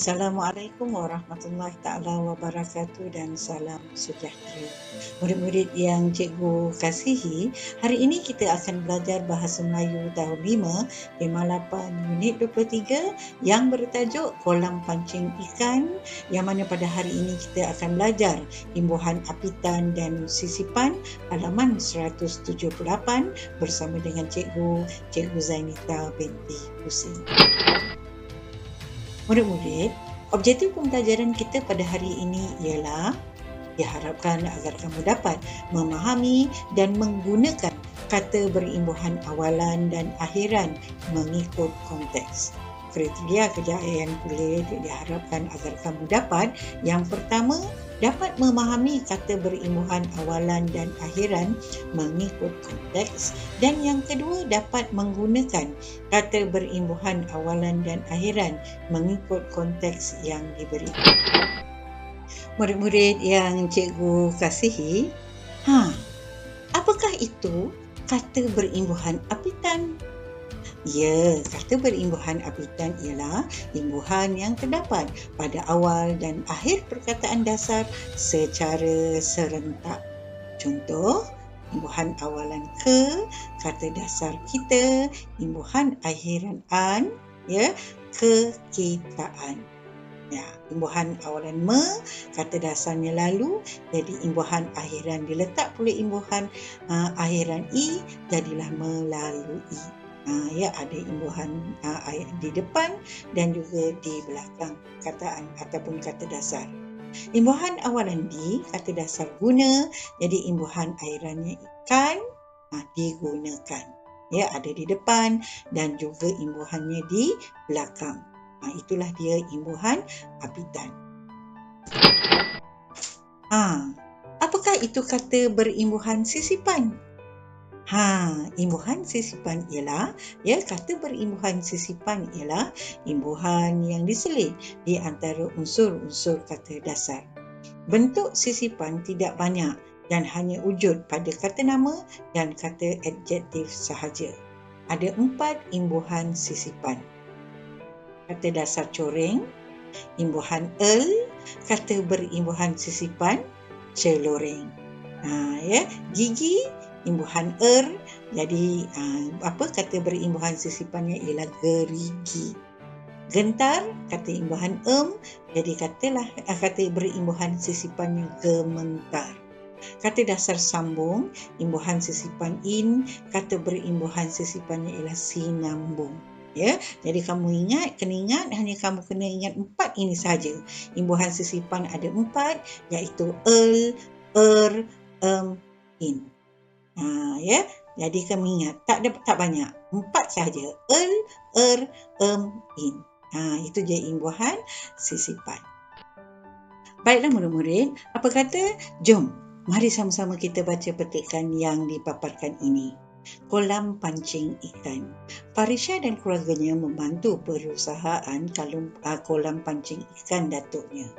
Assalamualaikum warahmatullahi taala wabarakatuh dan salam sejahtera. Murid-murid yang cikgu kasihi, hari ini kita akan belajar Bahasa Melayu tahun 5, tema 8, unit 23 yang bertajuk Kolam Pancing Ikan, yang mana pada hari ini kita akan belajar imbuhan apitan dan sisipan halaman 178 bersama dengan Cikgu Zainita binti Husin. Murid-murid, objektif pembelajaran kita pada hari ini ialah diharapkan agar kamu dapat memahami dan menggunakan kata berimbuhan awalan dan akhiran mengikut konteks. Kriteria kejayaan kuliah diharapkan agar kamu dapat: yang pertama, dapat memahami kata berimbuhan awalan dan akhiran mengikut konteks, dan yang kedua, dapat menggunakan kata berimbuhan awalan dan akhiran mengikut konteks yang diberi. Murid-murid yang cikgu kasihi, apakah itu kata berimbuhan apitan? Ya, kata berimbuhan apitan ialah imbuhan yang terdapat pada awal dan akhir perkataan dasar secara serentak. Contoh, imbuhan awalan ke, kata dasar kita; imbuhan akhiran an, kekitaan. Ya, imbuhan awalan me, kata dasarnya lalu, jadi imbuhan akhiran diletak pula imbuhan akhiran i, jadilah melalui. Ada imbuhan di depan dan juga di belakang kataan ataupun kata dasar. Imbuhan awalan di, kata dasar guna, jadi imbuhan akhirannya ikan, digunakan. Ada di depan dan juga imbuhannya di belakang. Itulah dia imbuhan apitan. Apakah itu kata berimbuhan sisipan? Imbuhan sisipan ialah, kata berimbuhan sisipan ialah imbuhan yang diselit di antara unsur-unsur kata dasar. Bentuk sisipan tidak banyak dan hanya wujud pada kata nama dan kata adjektif sahaja. Ada 4 imbuhan sisipan. Kata dasar coreng, imbuhan el, kata berimbuhan sisipan celoreng. Gigi, imbuhan jadi kata berimbuhan sisipannya ialah gerigi. Gentar, kata imbuhan jadi kata berimbuhan sisipannya gementar. Kata dasar sambung, imbuhan sisipan in, kata berimbuhan sisipannya ialah sinambung. Jadi kamu kena ingat, hanya kamu kena ingat 4 ini saja. Imbuhan sisipan ada 4, iaitu el, in. Jadi kamu ingat, tak banyak, 4 sahaja. El, in. Itu je imbuhan sisipan. Baiklah murid-murid, apa kata? Jom, mari sama-sama kita baca petikan yang dipaparkan ini. Kolam pancing ikan. Farisha dan keluarganya membantu perusahaan kolam pancing ikan datuknya.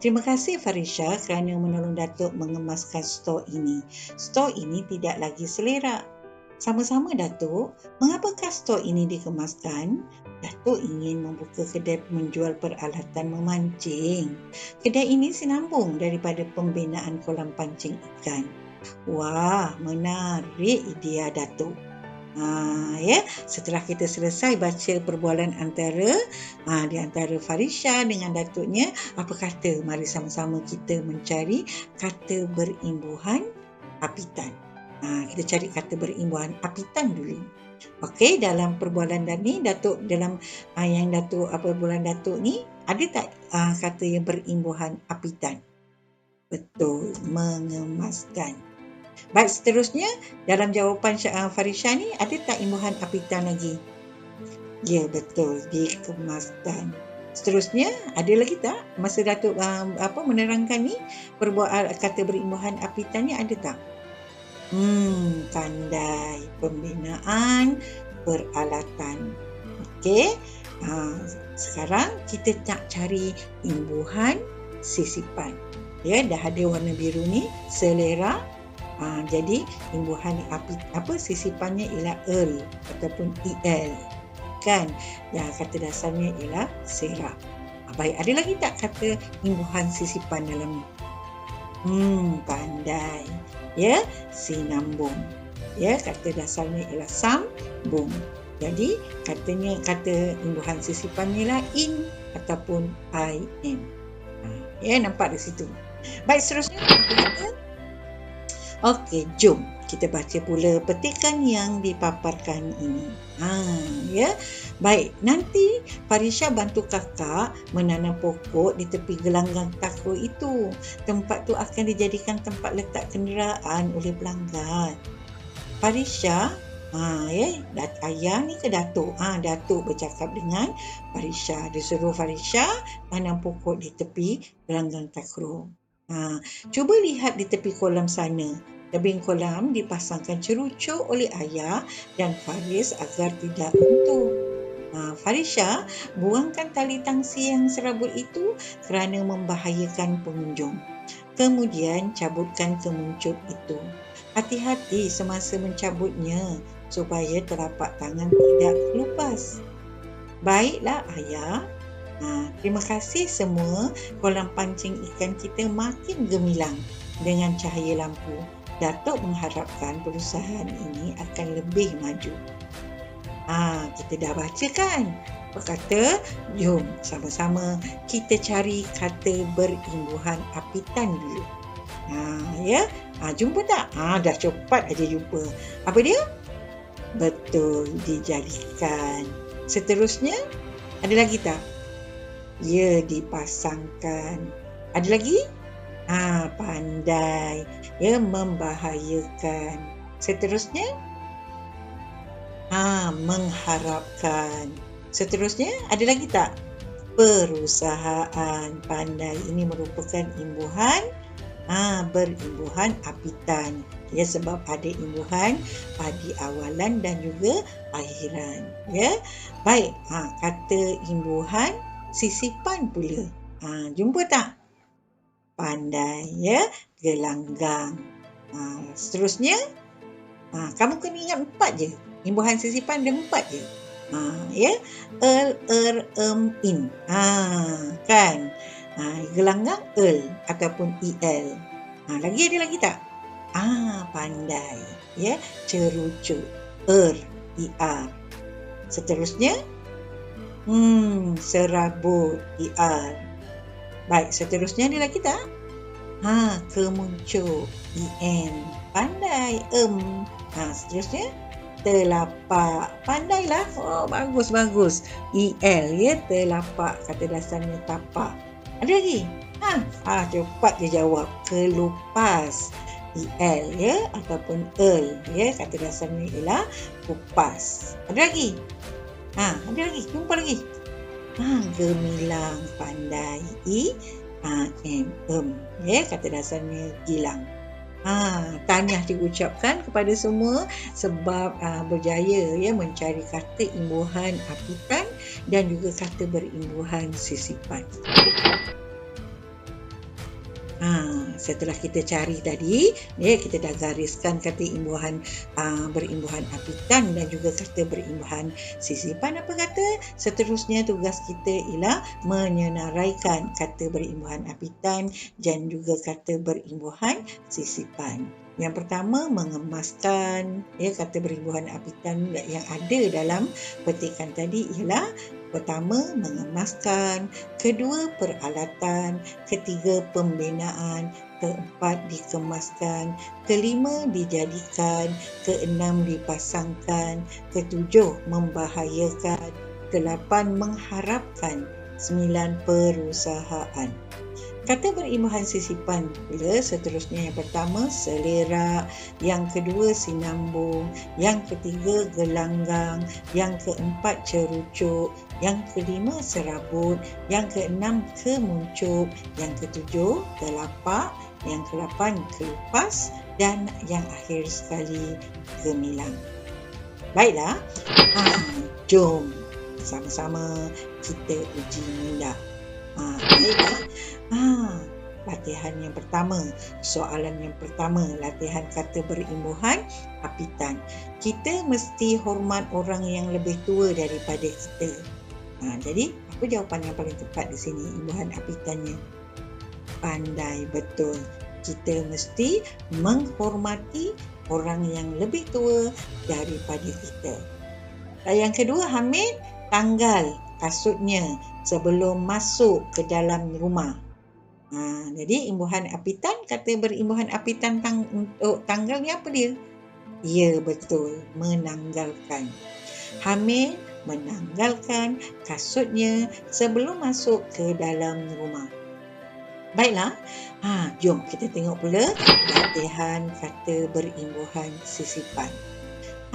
Terima kasih Farisha kerana menolong Datuk mengemaskan stor ini. Stor ini tidak lagi selerak. Sama-sama Datuk, mengapakah stor ini dikemaskan? Datuk ingin membuka kedai menjual peralatan memancing. Kedai ini sinambung daripada pembinaan kolam pancing ikan. Wah, menarik idea Datuk. Setelah kita selesai baca perbualan di antara Farisha dengan datuknya, apa kata mari sama-sama kita mencari kata berimbuhan apitan. Kita cari kata berimbuhan apitan dulu. Okey, dalam perbualan ni Datuk perbualan Datuk ni ada tak kata yang berimbuhan apitan? Betul, mengemaskan. Baik, seterusnya dalam jawapan Farisha ni ada tak imbuhan apitan lagi? Ya, betul, dikemaskan. Seterusnya ada lagi tak masa Datuk menerangkan ni kata berimbuhan apitan ni ada tak? Pandai, pembinaan peralatan. Okey. Sekarang kita nak cari imbuhan sisipan. Dah ada warna biru ni, selera. Jadi imbuhan sisipannya ialah el ataupun el, kan? Kata dasarnya ialah serap. Baik, ada lagi tak kata imbuhan sisipan dalam ni? Pandai. Ya, sinambung. Ya, kata dasarnya ialah sambung. Jadi, kata imbuhan sisipan ni lah in ataupun in. Ya, nampak di situ. Baik, seterusnya apa kata? Okey, jom kita baca pula petikan yang dipaparkan ini. Ya. Baik, nanti Farisha bantu kakak menanam pokok di tepi gelanggang takraw itu. Tempat tu akan dijadikan tempat letak kenderaan oleh pelanggan. Farisha, ayah ni ke Datuk? Datuk bercakap dengan Farisha. Dia suruh Farisha tanam pokok di tepi gelanggang takraw. Cuba lihat di tepi kolam sana. Tebing kolam dipasangkan cerucuk oleh ayah dan Faris agar tidak runtuh. Farisha buangkan tali tangsi yang serabut itu kerana membahayakan pengunjung. Kemudian cabutkan kemuncup itu. Hati-hati semasa mencabutnya supaya telapak tangan tidak terlupas. Baiklah ayah. Terima kasih semua. Kolam pancing ikan kita makin gemilang dengan cahaya lampu. Datuk mengharapkan perusahaan ini akan lebih maju. Kita dah baca kan? Apa kata? Jom sama-sama kita cari kata berimbuhan apitan dulu. Ya. Jumpa tak? Dah cepat aja jumpa. Apa dia? Betul, dijadikan. Seterusnya, ada lagi tak? Ya, dipasangkan. Ada lagi? Pandai. Ya, membahayakan. Seterusnya? Mengharapkan. Seterusnya, ada lagi tak? Perusahaan. Pandai. Ini merupakan imbuhan berimbuhan apitan. Ya, sebab ada imbuhan di awalan dan juga akhiran. Ya. Baik, kata imbuhan sisipan pula. Jumpa tak? Pandai, ya, gelanggang. Seterusnya, kamu kena ingat 4 je. Imbuhan sisipan ada 4 je. Ya, in. Kan? Gelanggang ataupun el. Lagi ada lagi tak? Pandai. Ya, cerucuk. Seterusnya, serabut. Baik, seterusnya ada lagi tak? Kemuncup. Pandai. Seterusnya, telapak. Pandailah. Bagus. Ya, telapak. Kata dasarnya tapak. Ada lagi? Cepat dia jawab. Kelupas. Ya, ataupun ya, kata dasarnya ialah kupas. Ada lagi? Ada lagi. Jumpa lagi. Gemilang. Pandai. Ya, kata dasarnya gilang. Tahniah diucapkan kepada semua sebab berjaya ya mencari kata imbuhan apitan dan juga kata berimbuhan sisipan. Setelah kita cari tadi, ya, kita dah gariskan kata imbuhan berimbuhan apitan dan juga kata berimbuhan sisipan. Apa kata? Seterusnya tugas kita ialah menyenaraikan kata berimbuhan apitan dan juga kata berimbuhan sisipan. Yang pertama, mengemaskan. Ya, kata berimbuhan apitan yang ada dalam petikan tadi ialah pertama, mengemaskan. Kedua, peralatan. Ketiga, pembinaan. Keempat, dikemaskan. Kelima, dijadikan. Keenam, dipasangkan. Ketujuh, membahayakan. Kelapan, mengharapkan. 9, perusahaan. Kata berimbuhan sisipan pula seterusnya, yang pertama selera, yang kedua sinambung, yang ketiga gelanggang, yang keempat cerucuk, yang kelima serabut, yang keenam kemuncup, yang ketujuh telapak, yang ke-8 kelupas dan yang akhir sekali gemilang. Baiklah, jom sama-sama kita uji minda. Baiklah. Latihan yang pertama, soalan yang pertama, latihan kata berimbuhan apitan. Kita mesti hormat orang yang lebih tua daripada kita. Jadi Apa jawapan yang paling tepat di sini, imbuhan apitannya? Pandai, betul. Kita mesti menghormati orang yang lebih tua daripada kita. Dan yang kedua, Hamid, tanggal kasutnya sebelum masuk ke dalam rumah. Jadi imbuhan apitan, kata berimbuhan apitan untuk tanggal ni apa dia? Ya, betul, menanggalkan. Hamid menanggalkan kasutnya sebelum masuk ke dalam rumah. Baiklah, jom kita tengok pula latihan kata berimbuhan sisipan.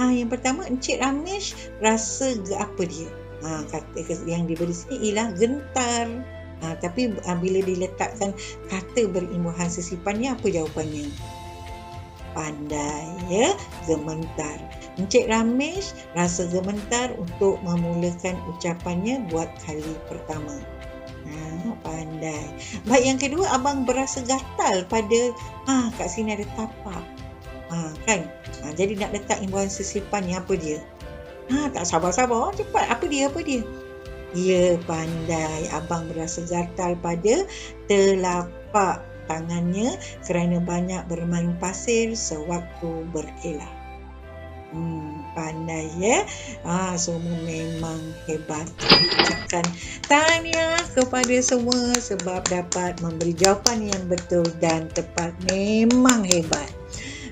Yang pertama, Encik Ramesh rasa apa dia? Kata yang diberi sini ialah gentar. Tapi bila diletakkan kata berimbuhan sisipan ni, apa jawapannya? Pandai, ya, gementar. Encik Ramesh rasa gementar untuk memulakan ucapannya buat kali pertama. Pandai. Baik, yang kedua, abang berasa gatal pada kat sini ada tapak. Kan? Jadi nak letak imbuhan sisipan ni, apa dia? Tak sabar-sabar, cepat. Apa dia? Ya, pandai. Abang berasa gatal pada telapak tangannya kerana banyak bermain pasir sewaktu berkelah. Pandai, ya. Semua memang hebat. Ucapkan tahniah kepada semua sebab dapat memberi jawapan yang betul dan tepat. Memang hebat.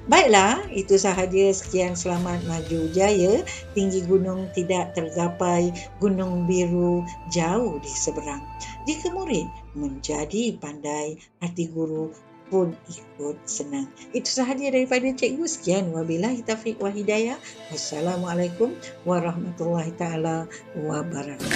Baiklah, itu sahaja. Sekian, selamat maju jaya. Tinggi gunung tidak tergapai, gunung biru jauh di seberang. Jika murid menjadi pandai, hati guru pun ikut senang. Itu sahaja daripada cikgu. Sekian, wabillahi taufiq wal hidayah. Wassalamualaikum warahmatullahi taala wabarakatuh.